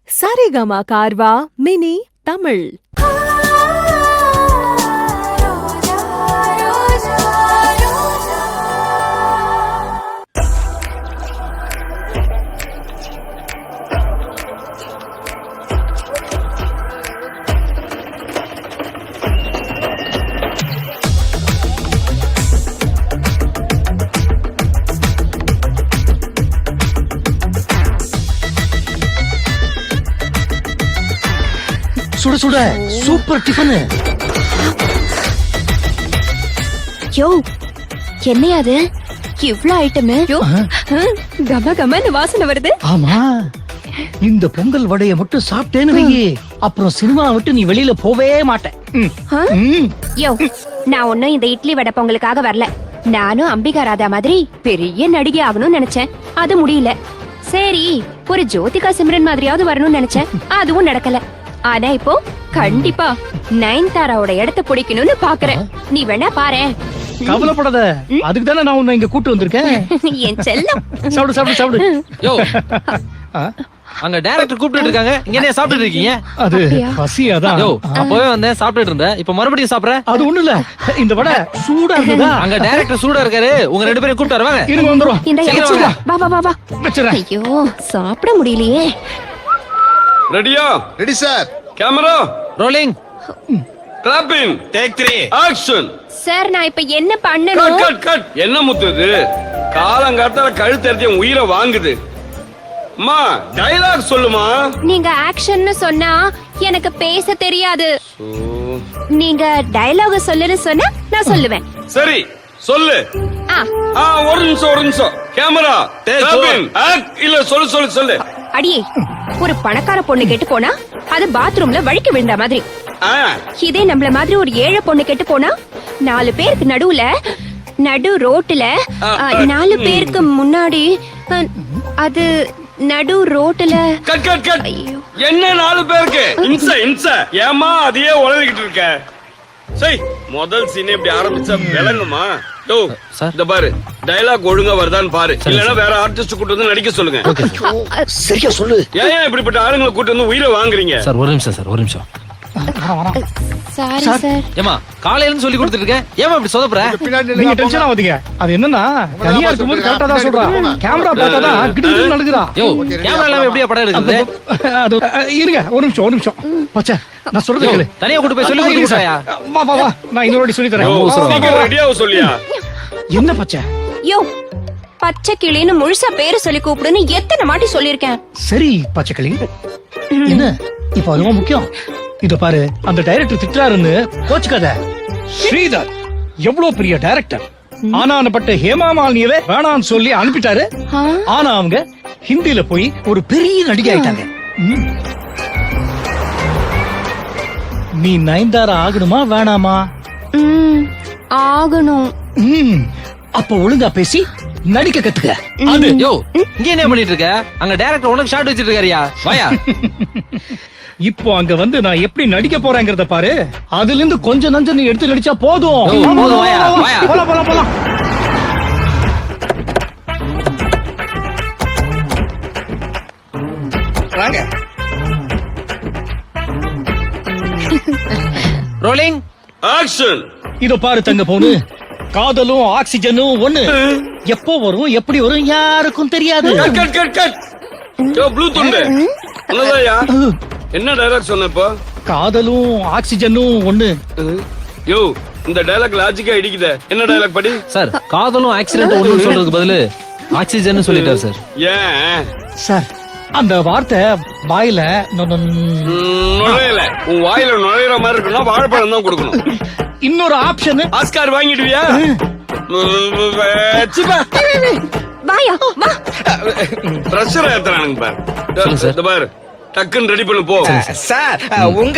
Saregama Carvaan mini Tamil. சுட சுட super tiffin. யோ என்னையா அது இவ்ளோ ஐட்டம்? யோ கம கமன்னு வாசனை வருது. ஆமா, இந்த பொங்கல் வடைய மட்டும் சாப்பிட்டேன்னு வையே, அப்புறம் சினிமா விட்டு நீ வெளியில போவே மாட்டேன். யோ நான் ஒன்னும் இந்த இட்லி வடை பொங்கலுக்காக வரல. நானும் அம்பிகா ராதா மாதிரி பெரிய நடிகை ஆகணும்னு நினைச்சேன், அது முடியல. சரி ஒரு ஜோதிகா சிம்ரன் மாதிரியாவது வரணும்னு நினைச்சேன், அதுவும் நடக்கல. ஆனா இப்போ கண்டிப்பா நயன்தாராவோட இடத்தை பிடிக்கணும்னு பாக்குறேன். நீ வேணா பாரேன். கவலைப்படாத, அதுக்கு தானே நான் உன்னை இங்க கூட்டு வந்திருக்கேன். என் செல்லம். சாப்பிடு சாப்பிடு சாப்பிடு. யோ அங்க டைரக்டர் கூப்பிட்டு இருக்காங்க, இங்க என்ன சாப்பிட்டு இருக்கீங்க? அது பசியாதான். யோ அப்பவே வந்தேன் சாப்பிட்டுட்டு இருந்தேன், இப்ப மறுபடியும் சாப்பிடுற? அது ஒண்ணு இல்ல, இந்த வடை சூடா இருக்குதா? அங்க டைரக்டர் சூடா இருக்காரு, உங்க ரெண்டு பேரும் கூப்பிட்டு வருவாங்க. இருங்க வந்துரும். இந்த சீக்கிரம் வா வா வா வா. வச்சிரேன். ஐயோ சாப்பிட முடியலையே. ரெடியா? Ready sir. Camera rolling. Clapping. Take 3 action. Sir நான் இப்ப என்ன கட் பண்ணணும்? Cut cut. என்ன முத்துது? காலங்காத்தால கழுத்து எரிஞ்சு என் உயிரை வாங்குது. அம்மா டயலாக் சொல்லுமா. நீங்க ஆக்ஷன்னு சொன்னா எனக்கு பேச தெரியாது. நீங்க டயலாக சொல்லுன்னு சொன்னா நான் சொல்லுவேன். சரி சொல்லு. ஒரு நிமிஷம். Camera clapping. ஆக்ட். இல்ல சொல்லு சொல்லு சொல்லு. அடியே, ஒரு பணக்கார பொண்ணு கெட்டு போனா அது பாத்ரூம்ல வழுக்கி விழுந்த மாதிரி. இதே நம்மள மாதிரி ஒரு ஏழை பொண்ணு கெட்டு போனா 4 பேருக்கு நடுவுல நடு ரோட்டுல 4 பேருக்கு முன்னாடி அது நடு ரோட்டுல. Cut cut cut. ஐயோ. என்ன 4 பேருக்கு? இன்ச ஏமா அதையே உளறிக்கிட்டு இருக்க? சரி முதல் சீன் இப்படி ஆரம்பிச்சா விளங்குமா? டோ இந்த பாரு, டயலாக் ஒழுங்கா வருதான்னு பாரு, இல்லனா வேற ஆர்டிஸ்ட் கூட்டி வந்து நடிக்க சொல்லுங்க. சரியா சொல்லு. ஏன் இப்படிப்பட்ட ஆளுங்களை கூட்டி வந்து உயிரை வாங்குறீங்க? சார் ஒரு நிமிஷம் சார், ஒரு நிமிஷம். Sorry sir. ஏமா காலையில இருந்து சொல்லி கொடுத்துட்டு இருக்கேன், ஏமா இப்படி சொதப்புற? நீங்க டென்ஷன் ஆகாதீங்க. அது என்னன்னா தனியா இருக்கும்போது கரெக்டா தான் சொல்றான். கேமரா பார்த்தாதான் கிட்டு நடக்குறா. யோ கேமரா இல்லாம எப்படியா படம் எடுக்குது? அது இருங்க ஒரு நிமிஷம். பச்சை நான் சொல்றது கேளு. தனியா கூட்டி போய் சொல்லி கொடுக்குறாயா? வா வா வா, நான் இன்னொரு வாட்டி சொல்லி தரேன். சீக்கிரம் ரெடியாவ சொல்லியா? என்ன பச்சை? யோ பச்சை கிளின்னு முழுசா பேரு சொல்லி கூப்பிடுன்னு எத்தனை மாட்டி சொல்லிருக்கேன். சரி பச்சைக்கிளி, என்ன இப்ப அதுவும் முக்கியம். இத பாரு, அந்த டைரக்டர் திட்டுறாருன்னு கோச்சுக்காத. ஸ்ரீதர் எவ்வளவு பெரிய டைரக்டர், ஆனானப்பட்ட ஹேமா மாலினியவே வேணான்னு சொல்லி அனுப்பிட்டாரு. ஆனா அவங்க ஹிந்தில போய் ஒரு பெரிய நடிகை ஆயிட்டாங்க. நீ நயன்தாரா ஆகணுமா வேணாமா? ஆகணும். அப்ப ஒழுங்கா பேசி நடிக்க கத்துக்க. அது யோ இங்க என்ன பண்ணிட்டு இருக்க? அங்க டைரக்டர் உனக்கு ஷாட் வச்சிட்டு இருக்காரியா? வாயா. இப்போ அங்க வந்து நான் எப்படி நடிக்க போறேங்கிறத பாரு. அதுல இருந்து கொஞ்சம் நஞ்சம் நீ எடுத்து நடிச்சா போதும். போதும், வாயா, வாயா. போலாம். Rolling action. இதோ பாரு தங்க பொண்ணு, காதலும் ஆக்சிஜனும் ஒண்ணு. எப்போ வரும் எப்படி வரும் யாருக்கும் தெரியாது. Cut cut cut. யோ ப்ளூ துண்டு. என்னதாயா? என்ன டயலாக் சொன்னப்போ? காதலும் ஆக்சிஜனும் ஒண்ணு. யோ இந்த டயலாக் லாஜிக்கா இடிக்குதே. என்ன டயலாக் படி? சார் காதலும் ஆக்சிடென்ட் ஒண்ணு சொல்றதுக்கு பதிலு ஆக்சிஜன் சொல்லிட்டாரு சார். ஏன் சார் அந்த வார்த்தை வாயில நுழையல. உன் வாயில நுழையிற மாதிரி இருக்குன்னா வாழைப்பழம் தான் கொடுக்கணும். இன்னொரு ஆப்ஷன். ஆஸ்கார் வாங்கிடுவியா? வாயா வா. பிரஷர் ஏத்துறானுங்க பாரு. சொல்லுங்க சார். பாரு டக்குன்னு ரெடி பண்ணு போ. சார் உங்க